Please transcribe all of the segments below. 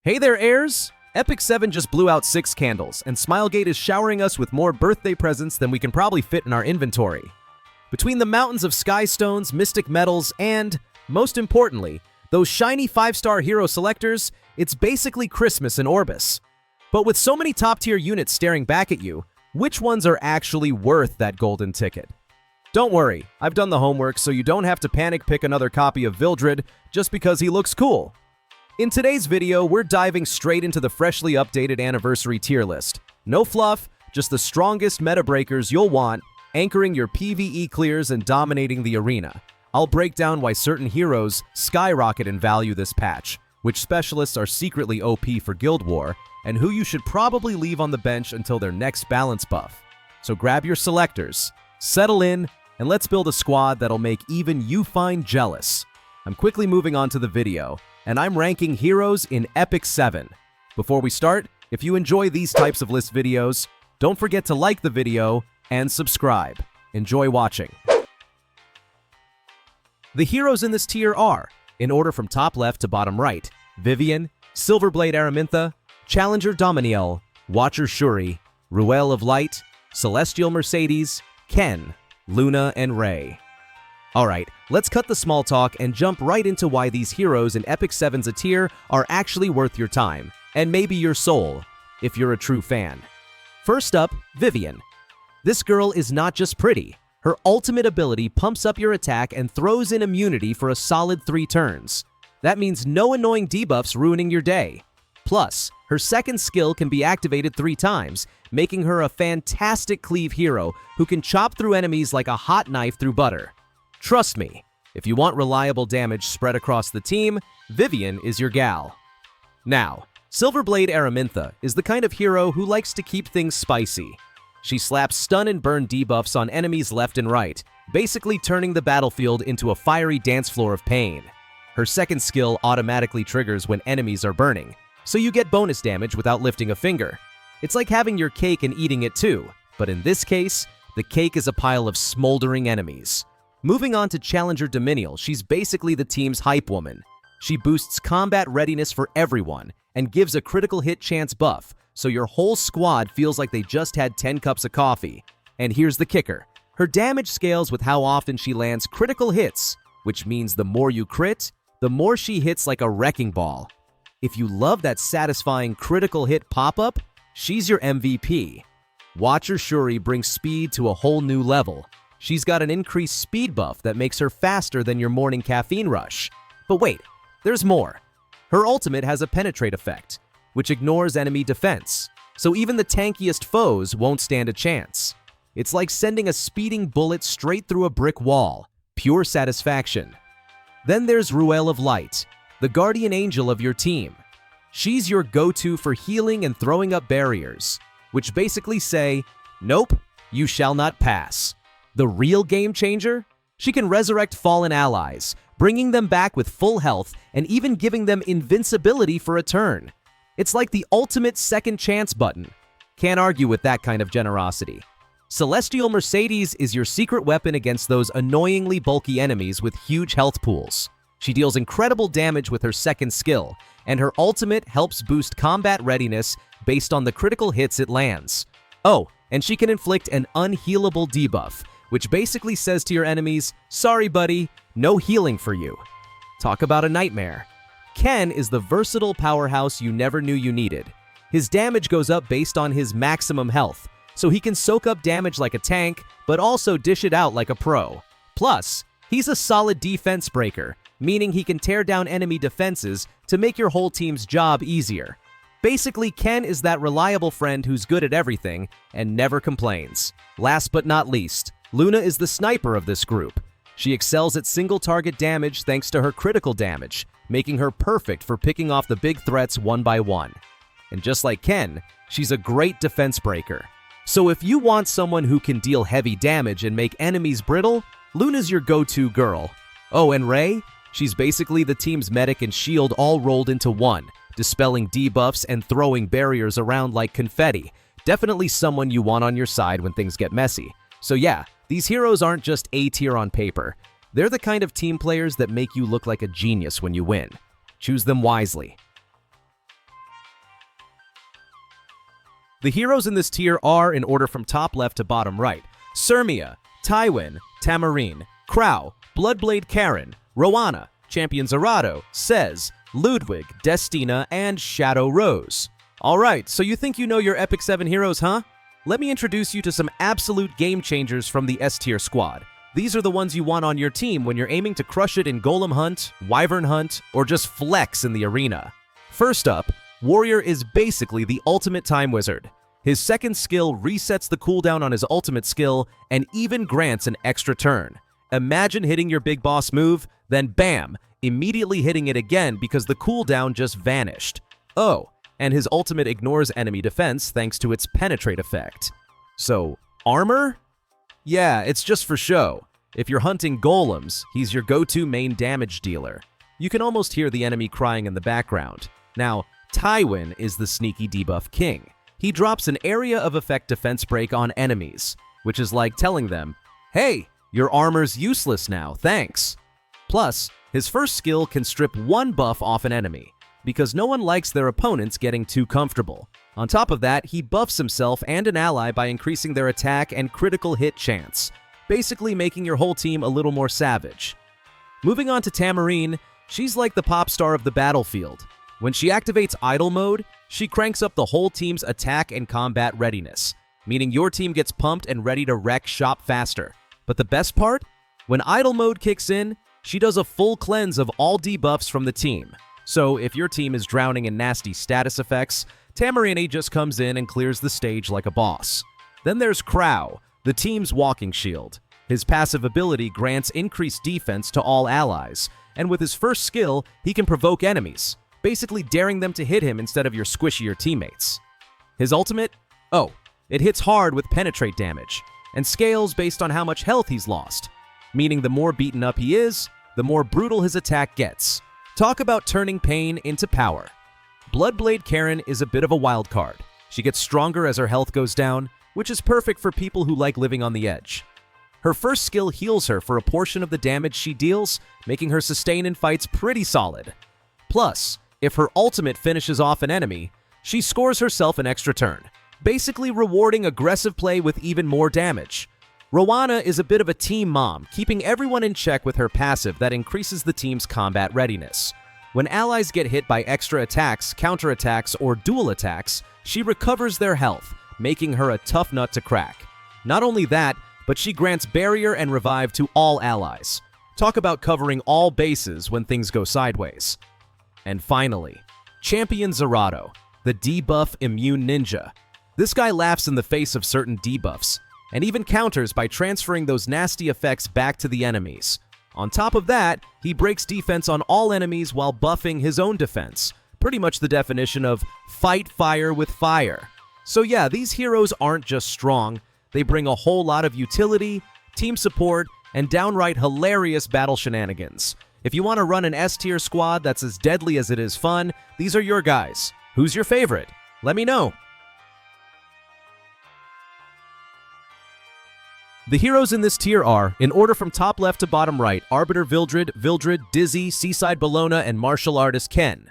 Hey there, heirs! Epic 7 just blew out 6 candles, and Smilegate is showering us with more birthday presents than we can probably fit in our inventory. Between the mountains of sky stones, mystic metals, and, most importantly, those shiny 5-star hero selectors, it's basically Christmas in Orbis. But with so many top-tier units staring back at you, which ones are actually worth that golden ticket? Don't worry, I've done the homework so you don't have to panic pick another copy of Vildred just because he looks cool. In today's video, we're diving straight into the freshly updated anniversary tier list. No fluff, just the strongest meta breakers you'll want, anchoring your PvE clears and dominating the arena. I'll break down why certain heroes skyrocket in value this patch, which specialists are secretly OP for Guild War, and who you should probably leave on the bench until their next balance buff. So grab your selectors, settle in, and let's build a squad that'll make even you find jealous. I'm quickly moving on to the video, and I'm ranking heroes in Epic 7. Before we start, if you enjoy these types of list videos, don't forget to like the video and subscribe. Enjoy watching. The heroes in this tier are, in order from top left to bottom right, Vivian, Silverblade Aramintha, Challenger Dominiel, Watcher Shuri, Ruel of Light, Celestial Mercedes, Ken, Luna, and Ray. Alright, let's cut the small talk and jump right into why these heroes in Epic 7's a tier are actually worth your time, and maybe your soul, if you're a true fan. First up, Vivian. This girl is not just pretty. Her ultimate ability pumps up your attack and throws in immunity for a solid 3 turns. That means no annoying debuffs ruining your day. Plus, her second skill can be activated 3 times, making her a fantastic cleave hero who can chop through enemies like a hot knife through butter. Trust me, if you want reliable damage spread across the team, Vivian is your gal. Now, Silverblade Aramintha is the kind of hero who likes to keep things spicy. She slaps stun and burn debuffs on enemies left and right, basically turning the battlefield into a fiery dance floor of pain. Her second skill automatically triggers when enemies are burning, so you get bonus damage without lifting a finger. It's like having your cake and eating it too, but in this case, the cake is a pile of smoldering enemies. Moving on to Challenger Dominiel, she's basically the team's hype woman. She boosts combat readiness for everyone and gives a critical hit chance buff, so your whole squad feels like they just had 10 cups of coffee. And here's the kicker. Her damage scales with how often she lands critical hits, which means the more you crit, the more she hits like a wrecking ball. If you love that satisfying critical hit pop-up, she's your MVP. Watcher Shuri brings speed to a whole new level. She's got an increased speed buff that makes her faster than your morning caffeine rush. But wait, there's more. Her ultimate has a penetrate effect, which ignores enemy defense, so even the tankiest foes won't stand a chance. It's like sending a speeding bullet straight through a brick wall. Pure satisfaction. Then there's Ruel of Light, the guardian angel of your team. She's your go-to for healing and throwing up barriers, which basically say, nope, you shall not pass. The real game changer? She can resurrect fallen allies, bringing them back with full health and even giving them invincibility for a turn. It's like the ultimate second chance button. Can't argue with that kind of generosity. Celestial Mercedes is your secret weapon against those annoyingly bulky enemies with huge health pools. She deals incredible damage with her second skill, and her ultimate helps boost combat readiness based on the critical hits it lands. Oh, and she can inflict an unhealable debuff, which basically says to your enemies, sorry buddy, no healing for you. Talk about a nightmare. Ken is the versatile powerhouse you never knew you needed. His damage goes up based on his maximum health, so he can soak up damage like a tank, but also dish it out like a pro. Plus, he's a solid defense breaker, meaning he can tear down enemy defenses to make your whole team's job easier. Basically, Ken is that reliable friend who's good at everything and never complains. Last but not least, Luna is the sniper of this group. She excels at single target damage thanks to her critical damage, making her perfect for picking off the big threats one by one. And just like Ken, she's a great defense breaker. So if you want someone who can deal heavy damage and make enemies brittle, Luna's your go-to girl. Oh, and Ray? She's basically the team's medic and shield all rolled into one, dispelling debuffs and throwing barriers around like confetti. Definitely someone you want on your side when things get messy. So yeah, these heroes aren't just A tier on paper. They're the kind of team players that make you look like a genius when you win. Choose them wisely. The heroes in this tier are, in order from top left to bottom right, Sirmia, Tywin, Tamarine, Crow, Bloodblade Karen, Rowana, Champion Zerato, Sez, Ludwig, Destina, and Shadow Rose. Alright, so you think you know your Epic 7 heroes, huh? Let me introduce you to some absolute game changers from the S-tier squad. These are the ones you want on your team when you're aiming to crush it in Golem Hunt, Wyvern Hunt, or just flex in the arena. First up, Warrior is basically the ultimate time wizard. His second skill resets the cooldown on his ultimate skill and even grants an extra turn. Imagine hitting your big boss move, then bam, immediately hitting it again because the cooldown just vanished. Oh, and his ultimate ignores enemy defense thanks to its penetrate effect. So, armor? Yeah, it's just for show. If you're hunting golems, he's your go-to main damage dealer. You can almost hear the enemy crying in the background. Now, Tywin is the sneaky debuff king. He drops an area of effect defense break on enemies, which is like telling them, hey, your armor's useless now, thanks. Plus, his first skill can strip one buff off an enemy, because no one likes their opponents getting too comfortable. On top of that, he buffs himself and an ally by increasing their attack and critical hit chance, basically making your whole team a little more savage. Moving on to Tamarine, she's like the pop star of the battlefield. When she activates idle mode, she cranks up the whole team's attack and combat readiness, meaning your team gets pumped and ready to wreck shop faster. But the best part? When idle mode kicks in, she does a full cleanse of all debuffs from the team. So if your team is drowning in nasty status effects, Tamarine just comes in and clears the stage like a boss. Then there's Crow, the team's walking shield. His passive ability grants increased defense to all allies, and with his first skill, he can provoke enemies, basically daring them to hit him instead of your squishier teammates. His ultimate? Oh, it hits hard with penetrate damage, and scales based on how much health he's lost, meaning the more beaten up he is, the more brutal his attack gets. Talk about turning pain into power. Bloodblade Karen is a bit of a wild card. She gets stronger as her health goes down, which is perfect for people who like living on the edge. Her first skill heals her for a portion of the damage she deals, making her sustain in fights pretty solid. Plus, if her ultimate finishes off an enemy, she scores herself an extra turn, basically rewarding aggressive play with even more damage. Rowana is a bit of a team mom, keeping everyone in check with her passive that increases the team's combat readiness. When allies get hit by extra attacks, counterattacks, or dual attacks, she recovers their health, making her a tough nut to crack. Not only that, but she grants barrier and revive to all allies. Talk about covering all bases when things go sideways. And finally, Champion Zerato, the debuff immune ninja. This guy laughs in the face of certain debuffs, and even counters by transferring those nasty effects back to the enemies. On top of that, he breaks defense on all enemies while buffing his own defense. Pretty much the definition of fight fire with fire. So yeah, these heroes aren't just strong, they bring a whole lot of utility, team support, and downright hilarious battle shenanigans. If you want to run an S-tier squad that's as deadly as it is fun, these are your guys. Who's your favorite? Let me know. The heroes in this tier are, in order from top left to bottom right, Arbiter Vildred, Dizzy, Seaside Bellona, and Martial Artist Ken.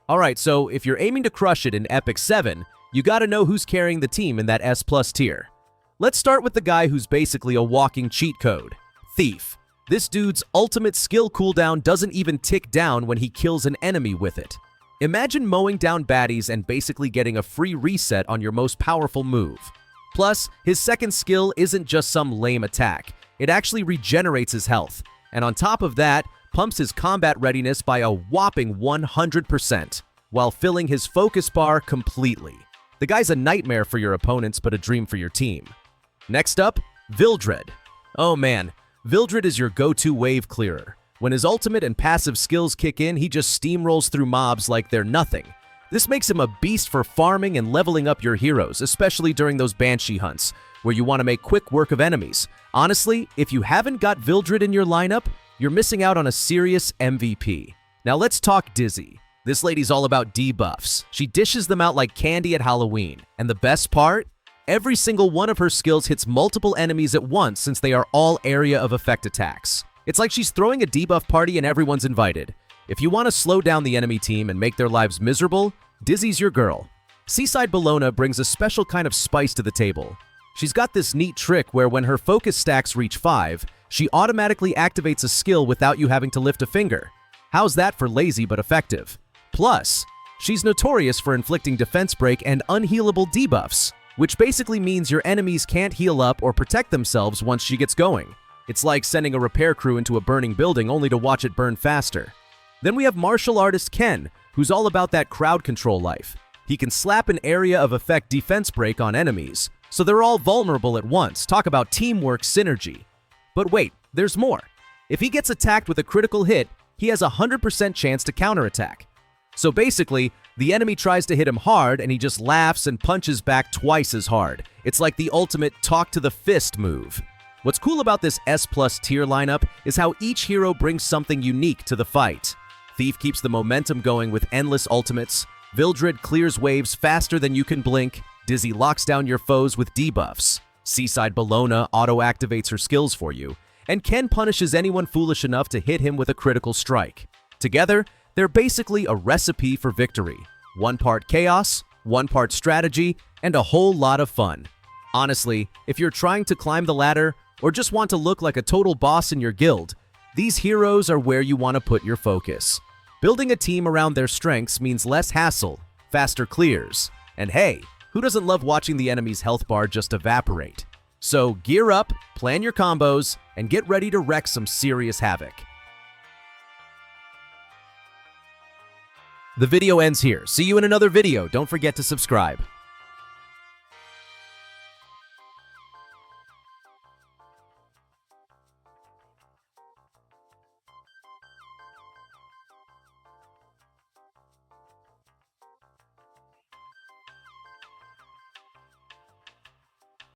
Alright, so if you're aiming to crush it in Epic 7, you gotta know who's carrying the team in that S+ tier. Let's start with the guy who's basically a walking cheat code, Thief. This dude's ultimate skill cooldown doesn't even tick down when he kills an enemy with it. Imagine mowing down baddies and basically getting a free reset on your most powerful move. Plus, his second skill isn't just some lame attack, it actually regenerates his health, and on top of that, pumps his combat readiness by a whopping 100%, while filling his focus bar completely. The guy's a nightmare for your opponents, but a dream for your team. Next up, Vildred. Oh man, Vildred is your go-to wave clearer. When his ultimate and passive skills kick in, he just steamrolls through mobs like they're nothing. This makes him a beast for farming and leveling up your heroes, especially during those Banshee hunts, where you want to make quick work of enemies. Honestly, if you haven't got Vildred in your lineup, you're missing out on a serious MVP. Now let's talk Dizzy. This lady's all about debuffs. She dishes them out like candy at Halloween. And the best part? Every single one of her skills hits multiple enemies at once since they are all area of effect attacks. It's like she's throwing a debuff party and everyone's invited. If you want to slow down the enemy team and make their lives miserable, Dizzy's your girl. Seaside Bologna brings a special kind of spice to the table. She's got this neat trick where when her focus stacks reach 5, she automatically activates a skill without you having to lift a finger. How's that for lazy but effective? Plus, she's notorious for inflicting defense break and unhealable debuffs, which basically means your enemies can't heal up or protect themselves once she gets going. It's like sending a repair crew into a burning building only to watch it burn faster. Then we have martial artist Ken, who's all about that crowd control life. He can slap an area of effect defense break on enemies, so they're all vulnerable at once. Talk about teamwork synergy. But wait, there's more. If he gets attacked with a critical hit, he has a 100% chance to counterattack. So basically, the enemy tries to hit him hard and he just laughs and punches back twice as hard. It's like the ultimate talk to the fist move. What's cool about this S+ tier lineup is how each hero brings something unique to the fight. Thief keeps the momentum going with endless ultimates, Vildred clears waves faster than you can blink, Dizzy locks down your foes with debuffs, Seaside Bologna auto-activates her skills for you, and Ken punishes anyone foolish enough to hit him with a critical strike. Together, they're basically a recipe for victory. One part chaos, one part strategy, and a whole lot of fun. Honestly, if you're trying to climb the ladder or just want to look like a total boss in your guild, these heroes are where you want to put your focus. Building a team around their strengths means less hassle, faster clears, and hey, who doesn't love watching the enemy's health bar just evaporate? So gear up, plan your combos, and get ready to wreak some serious havoc. The video ends here. See you in another video. Don't forget to subscribe.